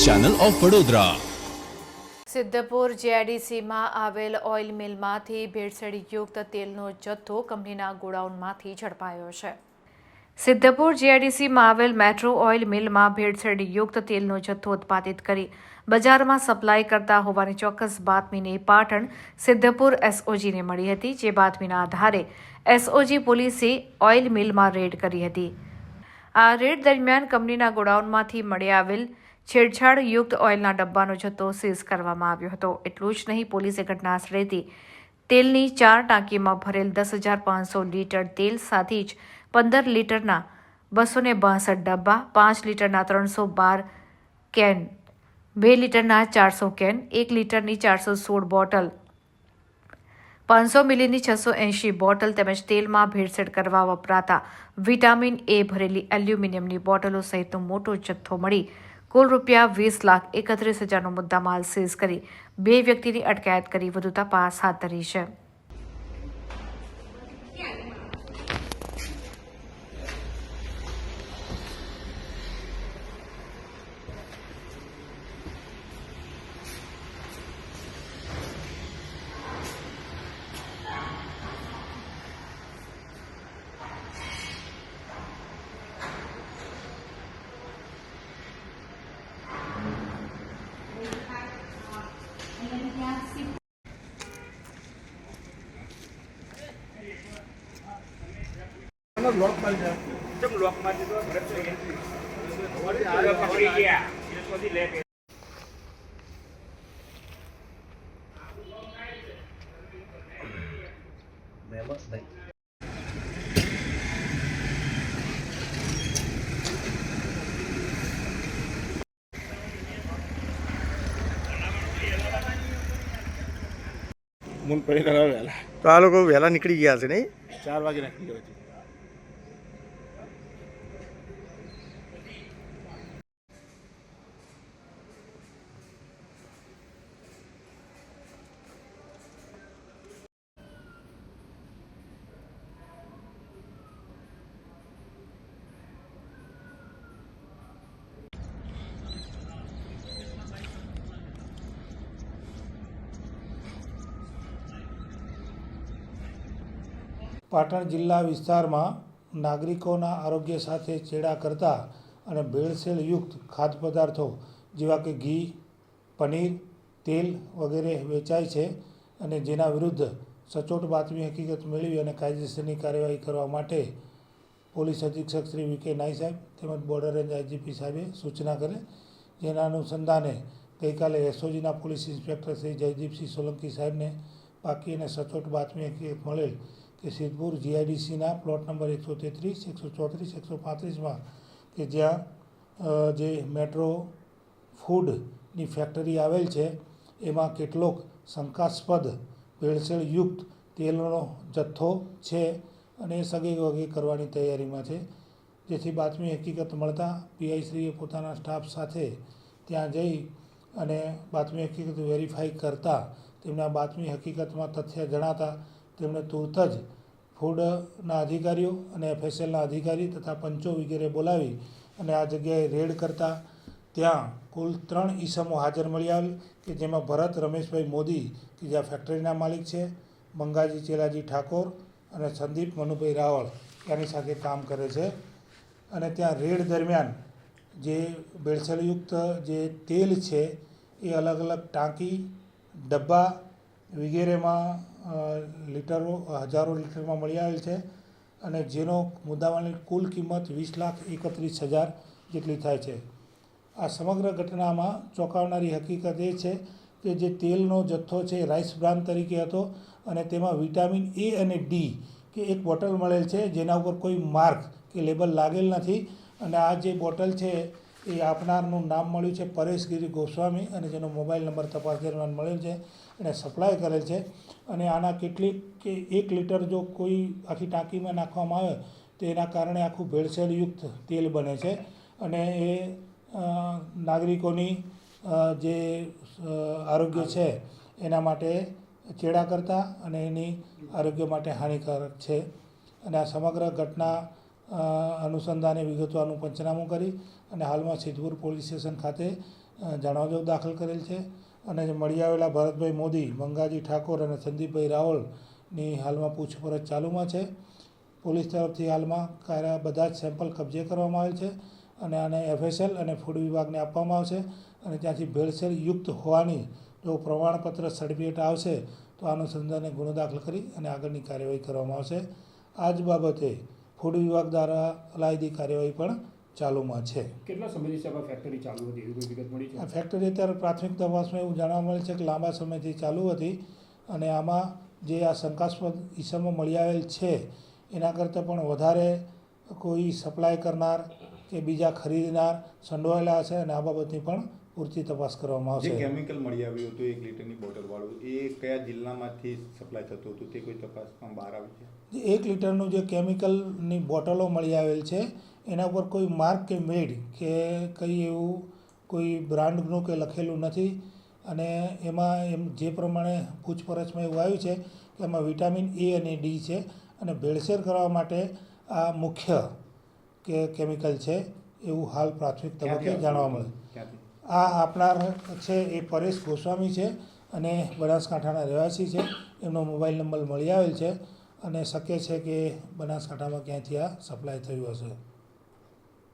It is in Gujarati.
Channel of Vadodara. સિદ્ધપુર જીઆઈડીસીમાં આવેલ ઓઇલ મિલમાંથી ભેળસેળયુક્ત તેલનો જથ્થો કંપનીના ગોડાઉનમાંથી ઝડપાયો છે। સિદ્ધપુર જીઆઈડીસીમાં આવેલ મેટ્રો ઓઇલ મિલમાં ભેળસેળયુક્ત તેલનો જથ્થો ઉત્પાદિત કરી બજારમાં સપ્લાય કરતા હોવાની ચોક્કસ બાતમીને પાટણ સિદ્ધપુર એસઓજીને મળી હતી, જે બાતમીના આધારે એસઓજી પોલીસે ઓઇલ મિલમાં રેડ કરી હતી। આ રેડ દરમિયાન કંપનીના ગોડાઉનમાંથી મળી આવેલ છેડછાડયુક્ત ઓઇલના ડબ્બાનો જથ્થો સીઝ કરવામાં આવ્યો હતો। એટલું જ નહીં, પોલીસે ઘટના સ્થળેથી તેલની 4 ટાંકીમાં ભરેલ 10,500 લીટર તેલ સાથે જ 15 લીટરના 262 ડબ્બા, 5 લીટરના 312 કેન, 2 લીટરના 400 કેન, 1 લીટરની 416 બોટલ, 500 મિલીની 680 બોટલ તેમજ તેલમાં ભેળસેળ કરવા વપરાતા વિટામિન એ ભરેલી એલ્યુમિનિયમની બોટલો સહિતનો મોટો જથ્થો મળી કુલ ₹20,31,000નો મુદ્દામાલ સીઝ કરી 2 વ્યક્તિની અટકાયત કરી વધુ તપાસ હાથ ધરી છે। ब्लॉक मार दिया जब ब्लॉक मार दिया तो घर से पकड़ी गया इसको भी ले मेहमत भाई मुन पड़ी रहा वेला तो आ लोग वहेला निकली गया है नहीं 4 वागे निकली गई थी। પાટણ જિલ્લા વિસ્તારમાં નાગરિકોના આરોગ્ય સાથે ચેડા કરતા અને ભેળસેળયુક્ત ખાદ્ય પદાર્થો જેવા કે ઘી, પનીર, તેલ વગેરે વેચાય છે અને જેના વિરુદ્ધ સચોટ બાતમી હકીકત મેળવી અને કાયદેસરની કાર્યવાહી કરવા માટે પોલીસ અધિક્ષક શ્રી વી કે નાઈ સાહેબ તેમજ બોર્ડર રેન્જ આઈજીપી સાહેબે સૂચના કરે, જેના અનુસંધાને ગઈકાલે એસઓજીના પોલીસ ઇન્સ્પેક્ટર શ્રી જયદીપસિંહ સોલંકી સાહેબને બાકી અને સચોટ બાતમી હકીકત મળેલ કે સિદ્ધપુર જીઆઈડીસીના પ્લોટ નંબર 133, 134, 135માં કે જ્યાં જે મેટ્રો ફૂડની ફેક્ટરી આવેલ છે એમાં કેટલોક શંકાસ્પદ ભેળસેળયુક્ત તેલનો જથ્થો છે અને એ સગે વગે કરવાની તૈયારીમાં છે। જેથી બાતમી હકીકત મળતા પીઆઈશ્રીએ પોતાના સ્ટાફ સાથે ત્યાં જઈ અને બાતમી હકીકત વેરીફાઈ કરતાં તેમના બાતમી હકીકતમાં તથ્ય જણાતા તેમણે તુરત જ ફૂડના અધિકારીઓ અને એફએસએલના અધિકારી તથા પંચો વગેરે બોલાવી અને આ જગ્યાએ રેડ કરતાં ત્યાં કુલ 3 ઈસમો હાજર મળી આવેલ કે જેમાં ભરત રમેશભાઈ મોદી કે જે આ ફેક્ટરીના માલિક છે, મંગાજી ચેલાજી ઠાકોર અને સંદીપ મનુભાઈ રાવળ એની સાથે કામ કરે છે। અને ત્યાં રેડ દરમિયાન જે ભેળસેળયુક્ત જે તેલ છે એ અલગ અલગ ટાંકી, ડબ્બા વગેરેમાં લીટરો હજારો લીટરમાં મળી આવેલ છે અને જેનો મુદ્દામાલની કુલ કિંમત 20,31,000 જેટલી થાય છે। આ સમગ્ર ઘટનામાં ચોંકાવનારી હકીકત એ છે કે જે તેલનો જથ્થો છે રાઈસ બ્રાન તરીકે હતો અને તેમાં વિટામિન એ અને ડી કે એક બોટલ મળેલ છે જેના ઉપર કોઈ માર્ક કે લેબલ લાગેલ નથી અને આ જે બોટલ છે એ આપનારનું નામ મળ્યું છે પરેશગીરી ગોસ્વામી અને જેનો મોબાઈલ નંબર તપાસ દરમિયાન મળેલ છે અને સપ્લાય કરેલ છે અને આના કેટલીક કે 1 લીટર જો કોઈ આખી ટાંકીમાં નાખવામાં આવે તો એના કારણે આખું ભેળસેળયુક્ત તેલ બને છે અને એ નાગરિકોની જે આરોગ્ય છે એના માટે ચેડા કરતા અને એની આરોગ્ય માટે હાનિકારક છે અને આ સમગ્ર ઘટના અનુસંધાને વિગતવારનું પંચનામું કરી અને હાલમાં સિદ્ધપુર પોલીસ સ્ટેશન ખાતે જાણવાજોગ દાખલ કરેલ છે અને જે મળી આવેલા ભરતભાઈ મોદી, મંગાજી ઠાકોર અને સંદીપભાઈ રાવલની હાલમાં પૂછપરછ ચાલુમાં છે. પોલીસ તરફથી હાલમાં બધા જ સેમ્પલ કબજે કરવામાં આવેલ છે અને આને FSL અને ફૂડ વિભાગને આપવામાં આવશે અને ત્યાંથી ભેળસેળ યુક્ત હોવાની જો પ્રમાણપત્ર સર્ટિફિકેટ આવશે તો આ અનુસંધાને ગુનો દાખલ કરી અને આગળની કાર્યવાહી કરવામાં આવશે. આ જ બાબતે ફૂડ વિભાગ દ્વારા અલાયદી કાર્યવાહી પણ ચાલુમાં છે. કેટલા સમયથી સાહેબ આ ફેક્ટરી ચાલુ હતી એવી કોઈ વિગત મળી છે? આ ફેક્ટરી અત્યારે પ્રાથમિક તપાસમાં એવું જાણવા મળે છે કે લાંબા સમયથી ચાલુ હતી અને આમાં જે આ શંકાસ્પદ ઈસમો મળી આવેલ છે એના કરતાં પણ વધારે કોઈ સપ્લાય કરનાર કે બીજા ખરીદનાર સંડોવાયેલા હશે અને આ બાબતની પણ પૂરતી તપાસ કરવામાં જે આવશે. કેમિકલ મળી આવ્યું હતું 1 લીટરની બોટલવાળું, એ કયા જિલ્લામાંથી સપ્લાય થતું હતું તે કોઈ તપાસમાં બહાર આવી છે? 1 લીટરનું જે કેમિકલની બોટલો મળી આવેલ છે એના ઉપર કોઈ માર્ક કે મેડ કે કંઈ એવું કોઈ બ્રાન્ડનું કે લખેલું નથી અને એમાં એમ જે પ્રમાણે પૂછપરછમાં એવું આવ્યું છે કે એમાં વિટામિન A અને D છે અને ભેળસેળ કરવા માટે આ મુખ્ય કે કેમિકલ છે એવું હાલ પ્રાથમિક તબક્કે જાણવા મળે. ક્યાંથી? આ આપનાર છે એ પરેશ ગોસ્વામી છે અને બનાસકાંઠાના રહેવાસી છે. એમનો મોબાઈલ નંબર મળી આવેલ છે અને શક્ય છે કે બનાસકાંઠામાં ક્યાંથી આ સપ્લાય થયું હશે.